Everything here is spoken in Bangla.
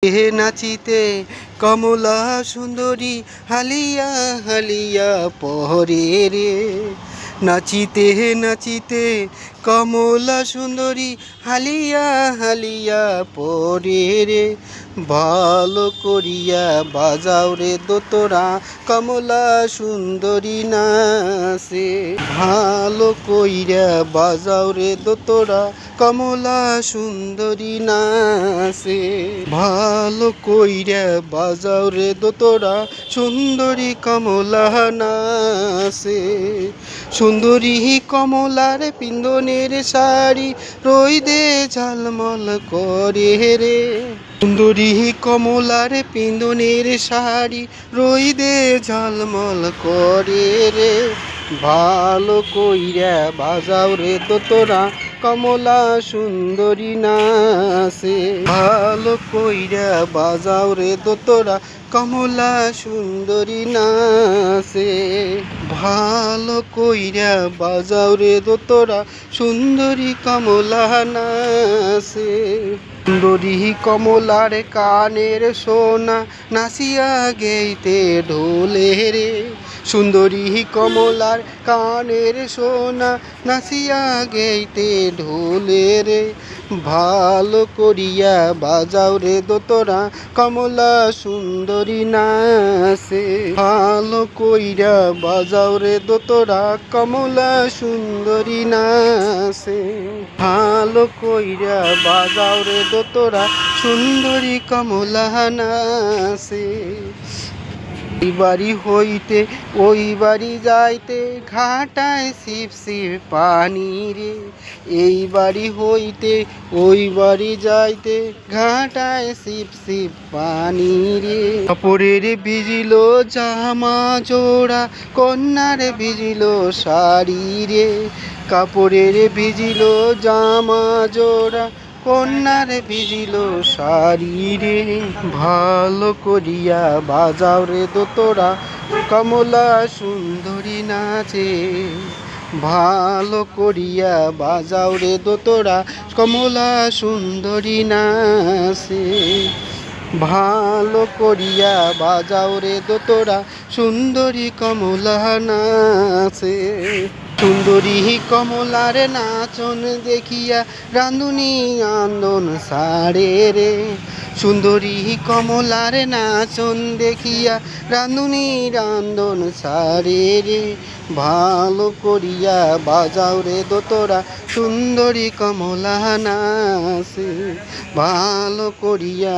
হে নাচিতে কমলা সুন্দরী হালিয়া হালিয়া পহরে রে। নাচিতে নাচিতে কমলা সুন্দরী হালিয়া হালিয়া পরে রে। ভালো করিয়া বাজাও রে দোতরা কমলা সুন্দরী নাচে। ভালো কইরা বাজাও রে দোতরা কমলা সুন্দরী নাচে। ভালো কইরা বাজাও রে দোতরা সুন্দরী কমলা নাচে। সুন্দরী কমলার পিন্দনের শাড়ি রইদে ঝালমল করে রে। সুন্দরী কমলার পিন্দনের শাড়ি রইদে ঝালমল করে রে। ভালো কইরা বাজাও রে দোতরা কমলা সুন্দরী নাচে। ভালো কইরা বাজাও রে দোতরা কমলা সুন্দরী নাচে। ভালো কইরা বাজাও রে দোতরা সুন্দরী কমলা নাচে। সুন্দরী কমলার কানের সোনা নাচিয়া গেইতে ঢোলে রে। সুন্দরী কমলার কানের সোনা নাচিয়া গেইতে ঢোলে রে। ভালো করিয়া বাজাও রে দোতরা কমলা সুন্দরী নাচে। ভালো কইরা বাজাও রে দোতরা কমলা সুন্দরী নাচে। ভালো কইরা বাজাও রে দোতরা সুন্দরী কমলা নাচে। এই বাড়ি হইতে ওই বাড়ি যাইতে ঘাটায় শিব শিব পানি রে। এই বাড়ি হইতে ওই বাড়ি যাইতে ঘাটায় শিব শিব পানি রে। কাপড়ের ভিজিল জামা জোড়া কন্যার ভিজিল শাড়ি রে। কাপড়ের ভিজিল জামা জোড়া কন্যার ভিজিল শাড়ি রে। ভালো করিয়া বাজাও রে দোতরা কমলা সুন্দরী নাচে। ভালো করিয়া বাজাও রে দোতরা কমলা সুন্দরী নাচে। ভালো করিয়া বাজাও রে দোতরা সুন্দরী কমলা নাচে। সুন্দরী কমলার নাচন দেখিয়া রাঁধুনি আন্দন সারে রে। সুন্দরী কমলার নাচন দেখিয়া রাঁধুনি রান্দন সারে রে। ভালো করিয়া বাজাও রে দোতরা সুন্দরী কমলা নাচে। ভালো করিয়া